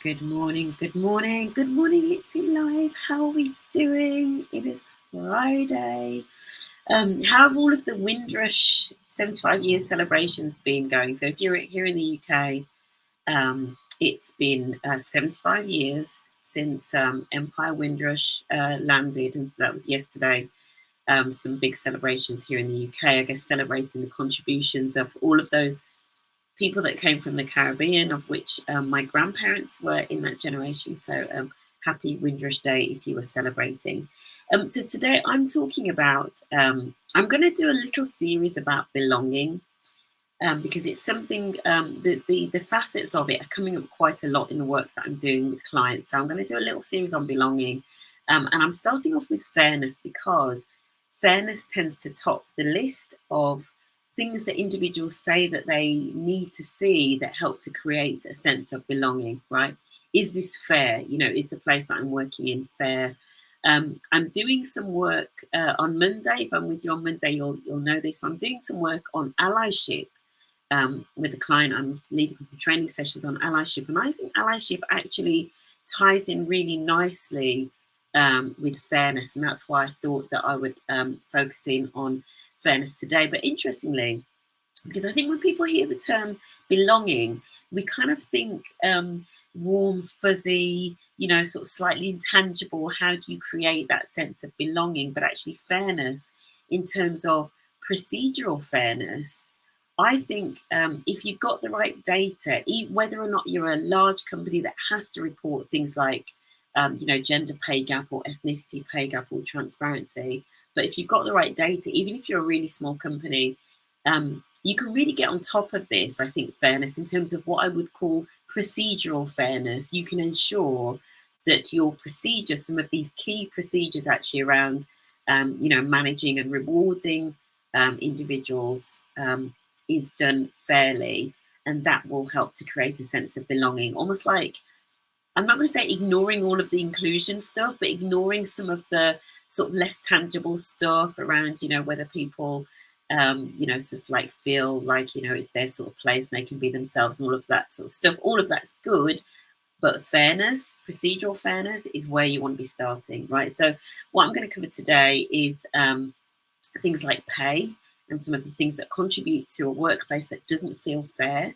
good morning, good morning, good morning, LinkedIn Live. How are we doing? It is Friday. How have all of the Windrush 75 years celebrations been going? So if you're here in the UK, it's been 75 years since Empire Windrush landed, and so that was yesterday. Some big celebrations here in the UK, I guess, celebrating the contributions of all of those people that came from the Caribbean, of which my grandparents were in that generation. So happy Windrush Day if you were celebrating. So today I'm talking about, I'm going to do a little series about belonging. Because it's something, the facets of it are coming up quite a lot in the work that I'm doing with clients. So I'm going to do a little series on belonging. And I'm starting off with fairness, because fairness tends to top the list of things that individuals say that they need to see that help to create a sense of belonging, right? Is this fair? Is the place that I'm working in fair? I'm doing some work on Monday. If I'm with you on Monday, you'll know this. So I'm doing some work on allyship with a client. I'm leading some training sessions on allyship, and I think allyship actually ties in really nicely with fairness, and that's why I thought that I would focus in on fairness today. But interestingly, because I think when people hear the term belonging, we kind of think warm, fuzzy, sort of slightly intangible. How do you create that sense of belonging? But actually, fairness in terms of procedural fairness, I think if you've got the right data, whether or not you're a large company that has to report things like gender pay gap or ethnicity pay gap or transparency, but if you've got the right data, even if you're a really small company, you can really get on top of this. I think fairness in terms of what I would call procedural fairness. You can ensure that your procedures, some of these key procedures actually around, managing and rewarding individuals is done fairly, and that will help to create a sense of belonging. Almost like, I'm not going to say ignoring all of the inclusion stuff, but ignoring some of the sort of less tangible stuff around, whether people, sort of like feel like, it's their sort of place and they can be themselves and all of that sort of stuff. All of that's good, but fairness, procedural fairness is where you want to be starting, right? So what I'm going to cover today is things like pay and some of the things that contribute to a workplace that doesn't feel fair.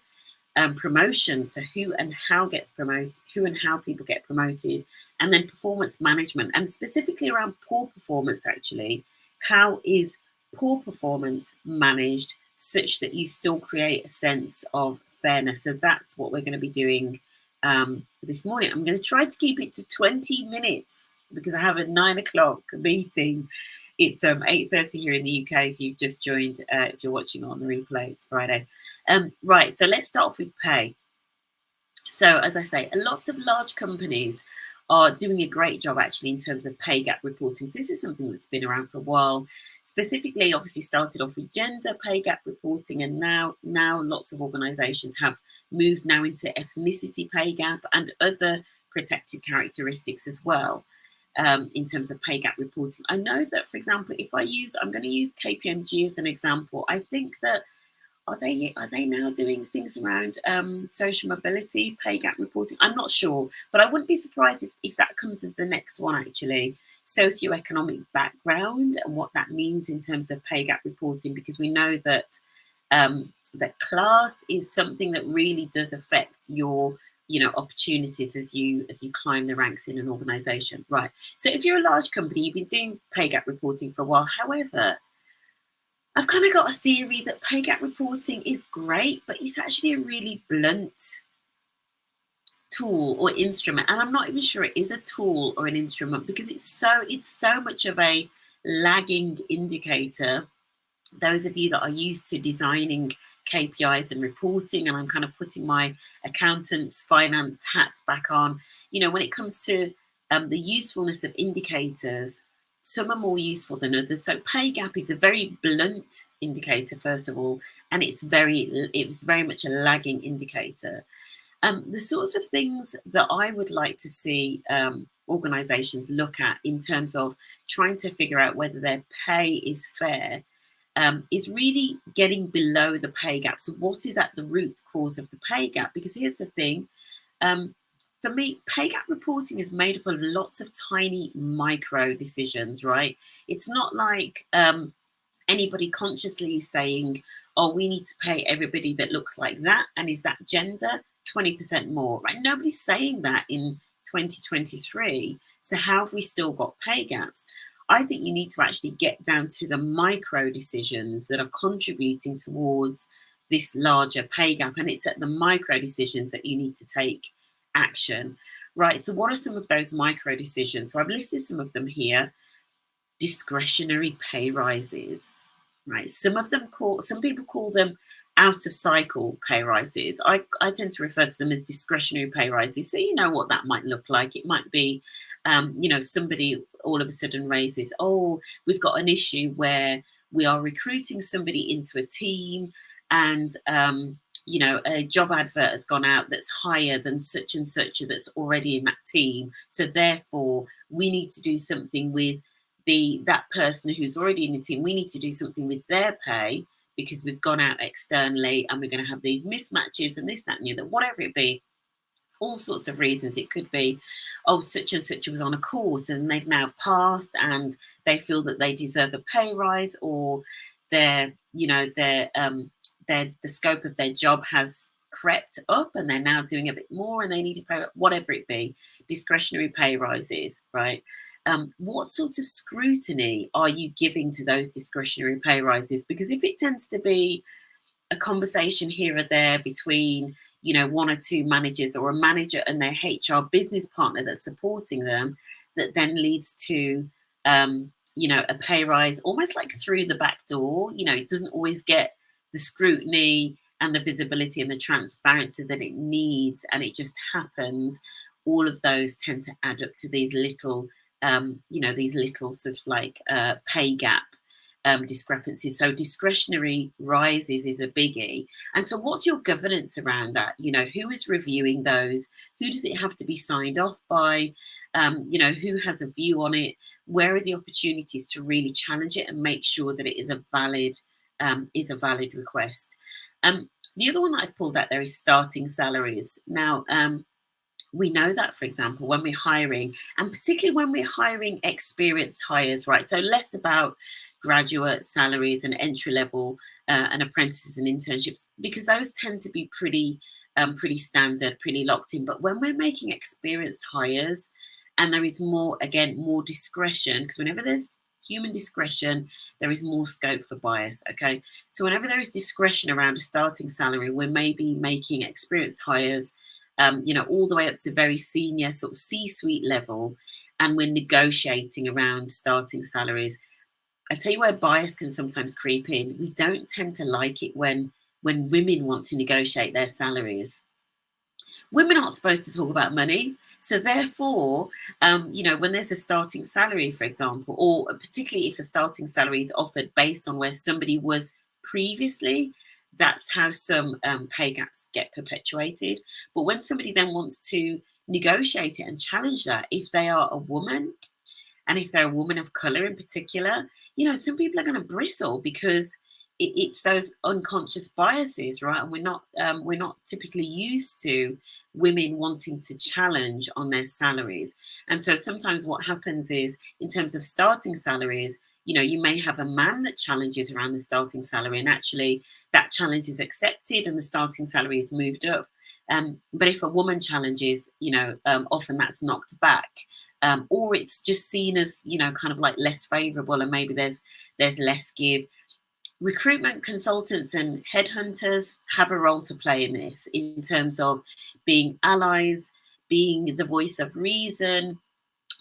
Promotion, so who and how gets promoted, who and how people get promoted, and then performance management, and specifically around poor performance. Actually, how is poor performance managed such that you still create a sense of fairness? So that's what we're going to be doing this morning. I'm going to try to keep it to 20 minutes because I have a 9 o'clock meeting. It's 8:30 here in the UK. If you've just joined, if you're watching on the replay, it's Friday. Right, so let's start off with pay. So as I say, lots of large companies are doing a great job actually in terms of pay gap reporting. This is something that's been around for a while. Specifically, obviously started off with gender pay gap reporting, and now lots of organisations have moved now into ethnicity pay gap and other protected characteristics as well. In terms of pay gap reporting, I know that, for example, I'm going to use KPMG as an example. I think that are they now doing things around social mobility pay gap reporting? I'm not sure, but I wouldn't be surprised if that comes as the next one. Actually, socioeconomic background and what that means in terms of pay gap reporting, because we know that that class is something that really does affect your opportunities as you climb the ranks in an organization, right? So if you're a large company, you've been doing pay gap reporting for a while. However, I've kind of got a theory that pay gap reporting is great, but it's actually a really blunt tool or instrument, and I'm not even sure it is a tool or an instrument because it's so much of a lagging indicator. Those of you that are used to designing KPIs and reporting, and I'm kind of putting my accountant's finance hat back on, when it comes to the usefulness of indicators, some are more useful than others. So pay gap is a very blunt indicator, first of all, and it's very much a lagging indicator. The sorts of things that I would like to see organizations look at in terms of trying to figure out whether their pay is fair is really getting below the pay gap. So what is at the root cause of the pay gap? Because here's the thing, for me, pay gap reporting is made up of lots of tiny micro decisions, right? It's not like anybody consciously saying, oh, we need to pay everybody that looks like that, and is that gender 20% more, right? Nobody's saying that in 2023. So how have we still got pay gaps? I think you need to actually get down to the micro decisions that are contributing towards this larger pay gap, and it's at the micro decisions that you need to take action, right? So what are some of those micro decisions? So I've listed some of them here. Discretionary pay rises, right? Some people call them out of cycle pay rises. I tend to refer to them as discretionary pay rises. So you know what that might look like. It might be, somebody all of a sudden raises, oh, we've got an issue where we are recruiting somebody into a team, and a job advert has gone out that's higher than such and such that's already in that team. So therefore, we need to do something with that person who's already in the team. We need to do something with their pay because we've gone out externally and we're going to have these mismatches and this, that, and the other, whatever it be. All sorts of reasons. It could be, oh, such and such was on a course and they've now passed and they feel that they deserve a pay rise, or the scope of their job has crept up and they're now doing a bit more and they need to pay, whatever it be. Discretionary pay rises, right? What sort of scrutiny are you giving to those discretionary pay rises? Because if it tends to be a conversation here or there between, one or two managers, or a manager and their HR business partner that's supporting them, that then leads to, a pay rise almost like through the back door. It doesn't always get the scrutiny and the visibility and the transparency that it needs, and it just happens. All of those tend to add up to these little, these little sort of like pay gap discrepancies. So discretionary rises is a biggie. And so what's your governance around that? Who is reviewing those? Who does it have to be signed off by? Who has a view on it? Where are the opportunities to really challenge it and make sure that it is a valid request? The other one that I've pulled out there is starting salaries. Now, we know that, for example, when we're hiring, and particularly when we're hiring experienced hires, right? So less about graduate salaries and entry level and apprentices and internships, because those tend to be pretty standard, pretty locked in. But when we're making experienced hires, and there is more discretion, because whenever there's human discretion, there is more scope for bias. Okay, so whenever there is discretion around a starting salary, we're maybe making experienced hires, all the way up to very senior sort of C-suite level, and we're negotiating around starting salaries. I tell you where bias can sometimes creep in. We don't tend to like it when women want to negotiate their salaries. Women aren't supposed to talk about money. So therefore, when there's a starting salary, for example, or particularly if a starting salary is offered based on where somebody was previously, that's how some pay gaps get perpetuated. But when somebody then wants to negotiate it and challenge that, if they are a woman, and if they're a woman of color in particular, some people are going to bristle because it's those unconscious biases, right? And we're not typically used to women wanting to challenge on their salaries. And so sometimes what happens is, in terms of starting salaries, you may have a man that challenges around the starting salary, and actually that challenge is accepted and the starting salary is moved up. But if a woman challenges, often that's knocked back, or it's just seen as, kind of like less favorable, and maybe there's less give. Recruitment consultants and headhunters have a role to play in this, in terms of being allies, being the voice of reason,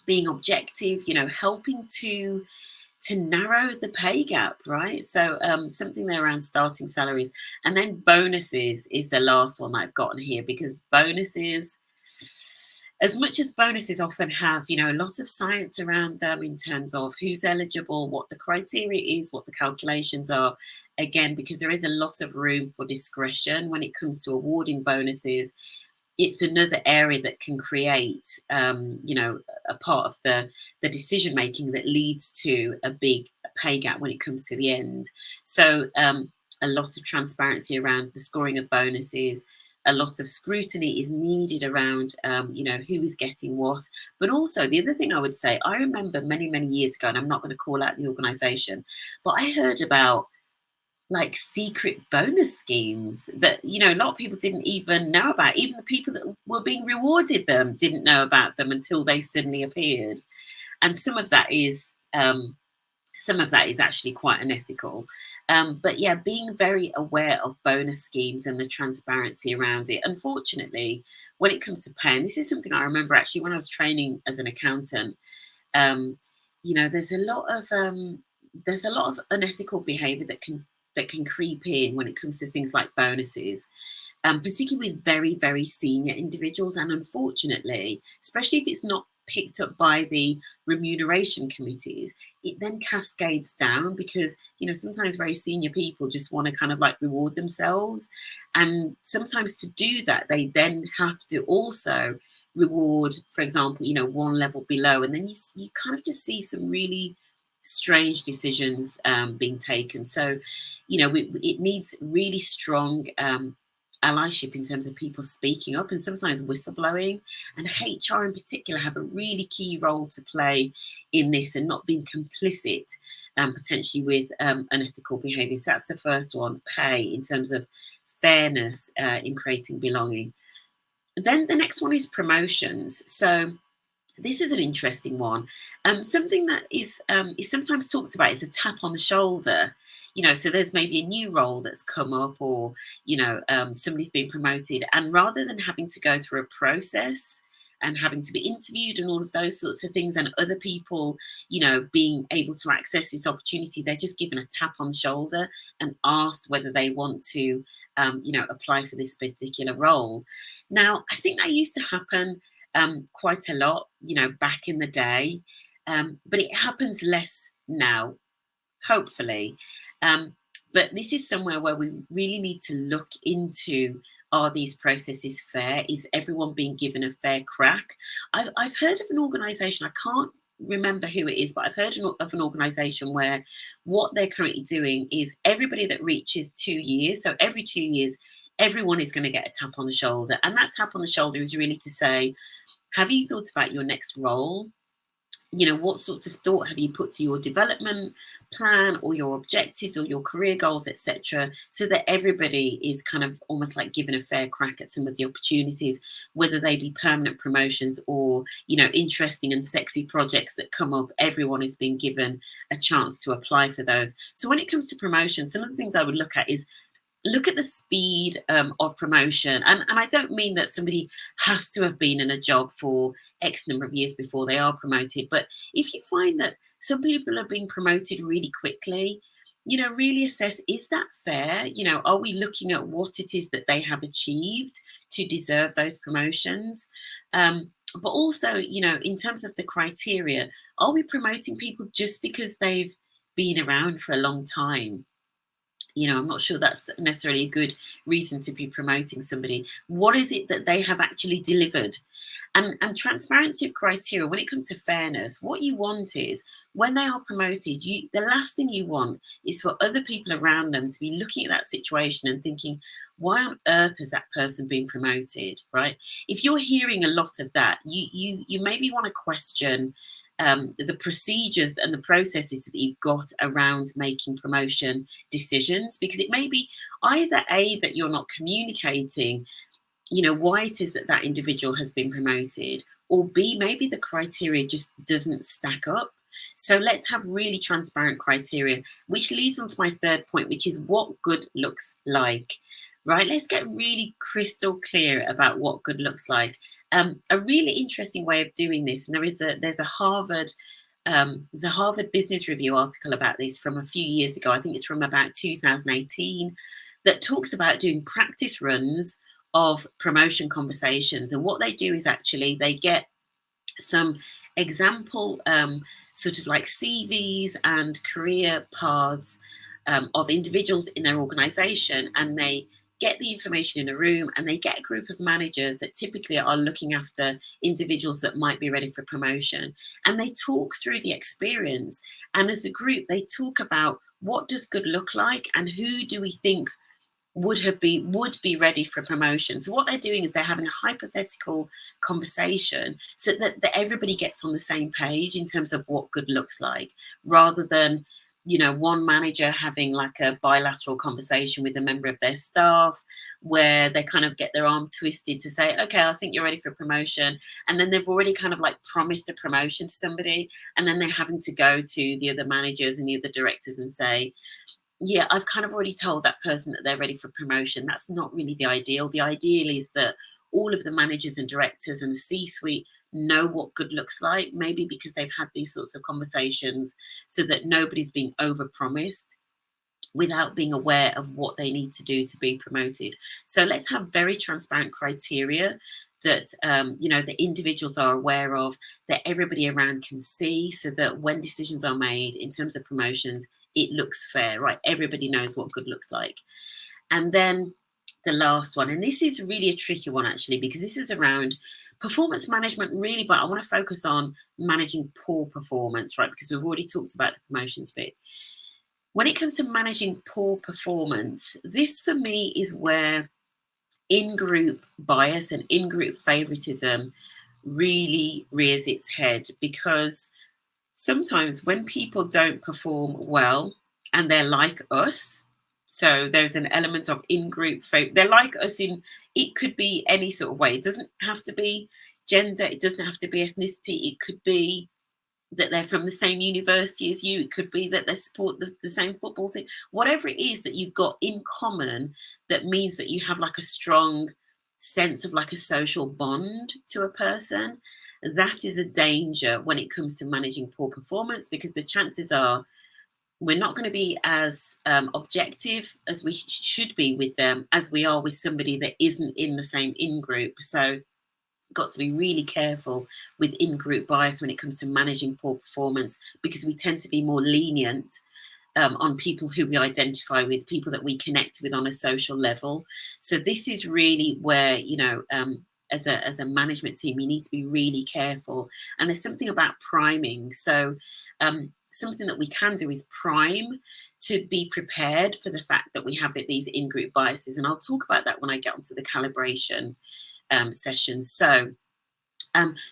being objective, helping to narrow the pay gap, right? So something there around starting salaries. And then bonuses is the last one that I've gotten here, because bonuses, as much as bonuses often have, a lot of science around them in terms of who's eligible, what the criteria is, what the calculations are, again, because there is a lot of room for discretion when it comes to awarding bonuses. It's another area that can create, a part of the decision making that leads to a big pay gap when it comes to the end. So a lot of transparency around the scoring of bonuses, a lot of scrutiny is needed around, who is getting what. But also, the other thing I would say, I remember many, many years ago, and I'm not going to call out the organisation, but I heard about like secret bonus schemes that a lot of people didn't even know about. Even the people that were being rewarded them didn't know about them until they suddenly appeared. And some of that is actually quite unethical. But yeah, being very aware of bonus schemes and the transparency around it. Unfortunately, when it comes to pay, and this is something I remember actually when I was training as an accountant, there's a lot of unethical behaviour that can creep in when it comes to things like bonuses, particularly with very, very senior individuals. And unfortunately, especially if it's not picked up by the remuneration committees, it then cascades down because, sometimes very senior people just want to kind of like reward themselves. And sometimes to do that, they then have to also reward, for example, one level below. And then you kind of just see some really strange decisions being taken. So, it needs really strong allyship in terms of people speaking up and sometimes whistleblowing, and HR in particular have a really key role to play in this and not being complicit potentially with unethical behaviour. So that's the first one, pay, in terms of fairness in creating belonging. Then the next one is promotions. So this is an interesting one. Something that is sometimes talked about is a tap on the shoulder. So there's maybe a new role that's come up, or somebody's been promoted, and rather than having to go through a process and having to be interviewed and all of those sorts of things, and other people, being able to access this opportunity, they're just given a tap on the shoulder and asked whether they want to, apply for this particular role. Now, I think that used to happen quite a lot, back in the day, but it happens less now, hopefully. But this is somewhere where we really need to look into, are these processes fair? Is everyone being given a fair crack? I've heard of an organisation, I can't remember who it is, but I've heard of an organisation where what they're currently doing is everybody that reaches 2 years, so every 2 years, everyone is going to get a tap on the shoulder. And that tap on the shoulder is really to say, have you thought about your next role? What sorts of thought have you put to your development plan or your objectives or your career goals, etc., so that everybody is kind of almost like given a fair crack at some of the opportunities, whether they be permanent promotions or, interesting and sexy projects that come up. Everyone is being given a chance to apply for those. So when it comes to promotion, some of the things I would look at is, look at the speed of promotion. And I don't mean that somebody has to have been in a job for X number of years before they are promoted. But if you find that some people are being promoted really quickly, really assess, is that fair? Are we looking at what it is that they have achieved to deserve those promotions? But also, in terms of the criteria, are we promoting people just because they've been around for a long time? I'm not sure that's necessarily a good reason to be promoting somebody. What is it that they have actually delivered? And transparency of criteria, when it comes to fairness, what you want is, when they are promoted, the last thing you want is for other people around them to be looking at that situation and thinking, why on earth has that person been promoted, right? If you're hearing a lot of that, you maybe want to question the procedures and the processes that you've got around making promotion decisions, because it may be either A, that you're not communicating why it is that that individual has been promoted, or B, maybe the criteria just doesn't stack up. So let's have really transparent criteria, which leads on to my third point, which is what good looks like. Right, let's get really crystal clear about what good looks like. A really interesting way of doing this, and there's a Harvard Business Review article about this from a few years ago. I think it's from about 2018, that talks about doing practice runs of promotion conversations. And what they do is actually they get some example sort of like CVs and career paths of individuals in their organization, and they get the information in a room, and they get a group of managers that typically are looking after individuals that might be ready for promotion, and they talk through the experience. And as a group, they talk about, what does good look like, and who do we think would be ready for promotion. So what they're doing is they're having a hypothetical conversation so that everybody gets on the same page in terms of what good looks like, rather than, you know, one manager having like a bilateral conversation with a member of their staff where they kind of get their arm twisted to say, okay, I think you're ready for promotion. And then they've already kind of like promised a promotion to somebody. And then they're having to go to the other managers and the other directors and say, yeah, I've kind of already told that person that they're ready for promotion. That's not really the ideal. The ideal is that all of the managers and directors and the C-suite know what good looks like, maybe because they've had these sorts of conversations, so that nobody's being overpromised without being aware of what they need to do to be promoted. So let's have very transparent criteria that you know, the individuals are aware of, that everybody around can see, so that when decisions are made in terms of promotions, it looks fair, right? Everybody knows what good looks like. And then the last one, and this is really a tricky one actually, because this is around performance management really, but I want to focus on managing poor performance, right? Because we've already talked about the promotions bit. When it comes to managing poor performance, this for me is where in-group bias and in-group favoritism really rears its head, because sometimes when people don't perform well and they're like us, so there's an element of in-group they're like us in, it could be any sort of way. It doesn't have to be gender, it doesn't have to be ethnicity, it could be that they're from the same university as you. It could be that they support the same football team. Whatever it is that you've got in common that means that you have like a strong sense of like a social bond to a person, that is a danger when it comes to managing poor performance, because the chances are we're not going to be as objective as we should be with them as we are with somebody that isn't in the same in-group. So got to be really careful with in-group bias when it comes to managing poor performance, because we tend to be more lenient on people who we identify with, people that we connect with on a social level. So this is really where, you know, as a management team, you need to be really careful. And there's something about priming. So something that we can do is prime to be prepared for the fact that we have these in-group biases. And I'll talk about that when I get onto the calibration sessions. So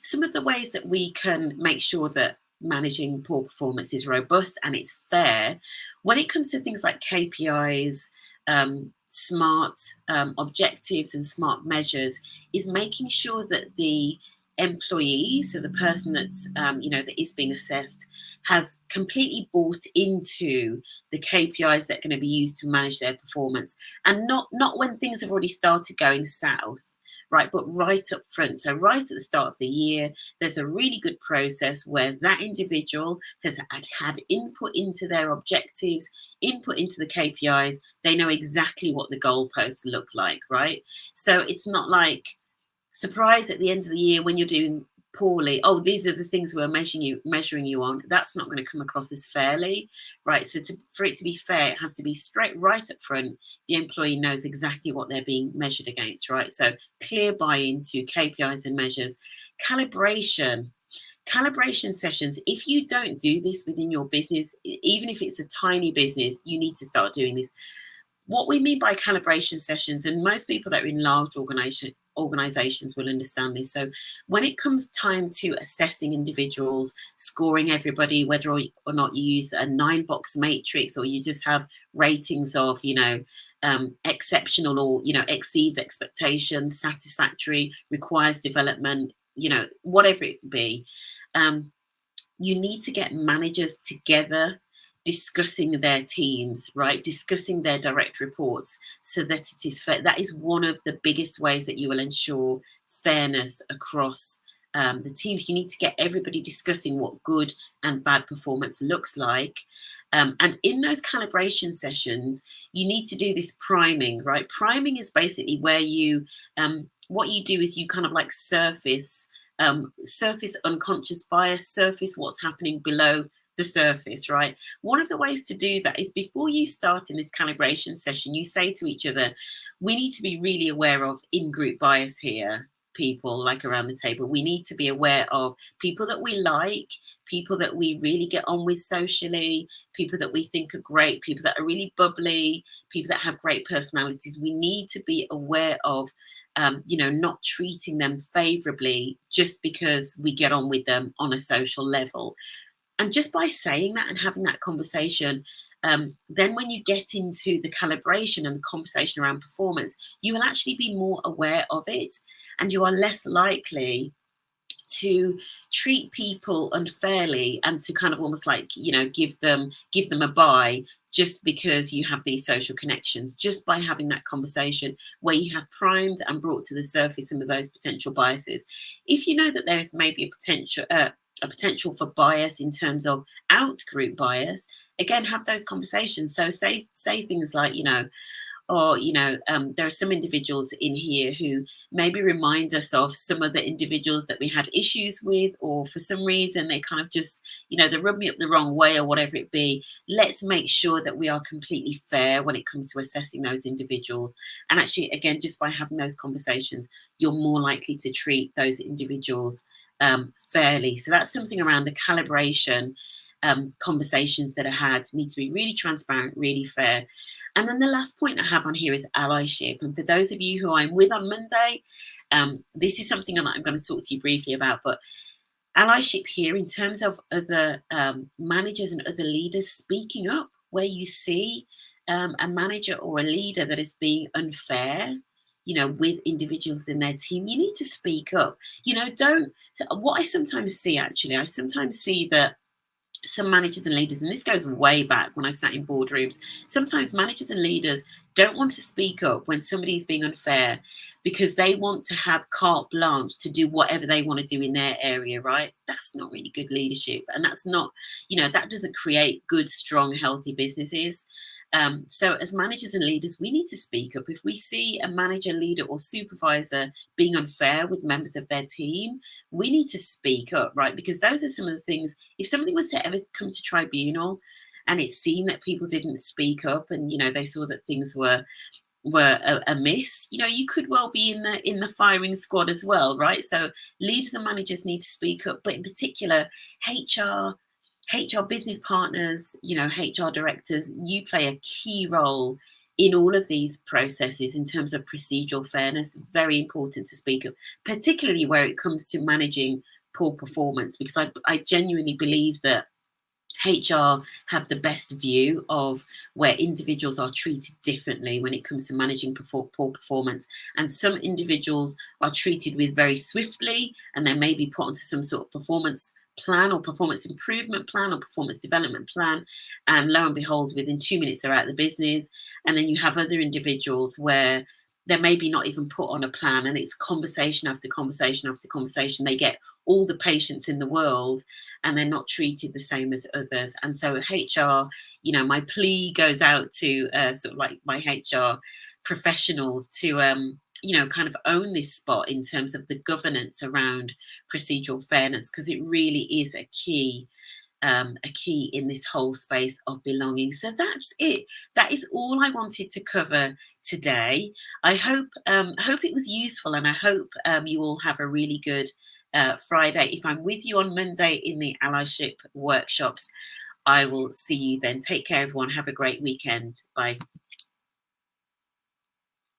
some of the ways that we can make sure that managing poor performance is robust and it's fair when it comes to things like KPIs, smart objectives and smart measures, is making sure that the employee, so the person that's you know, that is being assessed, has completely bought into the KPIs that are going to be used to manage their performance, and not when things have already started going south, right, but right up front. So right at the start of the year, there's a really good process where that individual has had input into their objectives, input into the KPIs. They know exactly what the goalposts look like, right? So it's not like surprise at the end of the year when you're doing poorly, oh, these are the things we're measuring you on. That's not going to come across as fairly, right? So for it to be fair, it has to be straight right up front. The employee knows exactly what they're being measured against, right? So clear buy-in to KPIs and measures. Calibration sessions, if you don't do this within your business, even if it's a tiny business, you need to start doing this. What we mean by calibration sessions, and most people that are in large organizations will understand this. So when it comes time to assessing individuals, scoring everybody, whether or not you use a 9-box matrix or you just have ratings of, you know, exceptional or, you know, exceeds expectations, satisfactory, requires development, you know, whatever it be, you need to get managers together discussing their teams, right? Discussing their direct reports so that it is fair. That is one of the biggest ways that you will ensure fairness across the teams. You need to get everybody discussing what good and bad performance looks like. And in those calibration sessions, you need to do this priming, right? Priming is basically where you, what you do is you kind of like surface unconscious bias, surface what's happening below the surface, right? One of the ways to do that is before you start in this calibration session, you say to each other, we need to be really aware of in-group bias here. people like around the table. We need to be aware of people that we like, people that we really get on with socially, people that we think are great, people that are really bubbly, people that have great personalities. We need to be aware of not treating them favorably just because we get on with them on a social level. And just by saying that and having that conversation, then when you get into the calibration and the conversation around performance, you will actually be more aware of it, and you are less likely to treat people unfairly and to kind of almost like give them a buy just because you have these social connections. Just by having that conversation where you have primed and brought to the surface some of those potential biases, if you know that there is maybe a potential for bias in terms of out group bias, again, have those conversations. So say things like, or there are some individuals in here who maybe remind us of some of the individuals that we had issues with, or for some reason they kind of just they rub me up the wrong way or whatever it be. Let's make sure that we are completely fair when it comes to assessing those individuals. And actually, again, just by having those conversations, you're more likely to treat those individuals fairly. So that's something around the calibration. Conversations that are had need to be really transparent, really fair. And then the last point I have on here is allyship. And for those of you who I'm with on Monday, this is something that I'm going to talk to you briefly about. But allyship here, in terms of other managers and other leaders speaking up where you see a manager or a leader that is being unfair, with individuals in their team, you need to speak up. What I sometimes see that some managers and leaders, and this goes way back when I've sat in boardrooms, sometimes managers and leaders don't want to speak up when somebody's being unfair because they want to have carte blanche to do whatever they want to do in their area, right? That's not really good leadership. And that's not, that doesn't create good, strong, healthy businesses. So as managers and leaders, we need to speak up. If we see a manager, leader, or supervisor being unfair with members of their team, we need to speak up, right? Because those are some of the things, if something was to ever come to tribunal and it's seen that people didn't speak up and, they saw that things were amiss, you could well be in the firing squad as well, right? So leaders and managers need to speak up, but in particular, HR business partners, HR directors, you play a key role in all of these processes in terms of procedural fairness. Very important to speak up, particularly where it comes to managing poor performance, because I genuinely believe that HR have the best view of where individuals are treated differently when it comes to managing poor performance. And some individuals are treated with very swiftly, and they may be put onto some sort of performance plan or performance improvement plan or performance development plan. And lo and behold, within 2 minutes, they're out of the business. And then you have other individuals where they're maybe not even put on a plan, and it's conversation after conversation after conversation. They get all the patience in the world and they're not treated the same as others. And so HR, my plea goes out to sort of like my HR professionals to, kind of own this spot in terms of the governance around procedural fairness, because it really is a key in this whole space of belonging. So that's it. That is all I wanted to cover today. I hope it was useful, and I hope you all have a really good Friday. If I'm with you on Monday in the allyship workshops, I will see you then. Take care, everyone. Have a great weekend. Bye.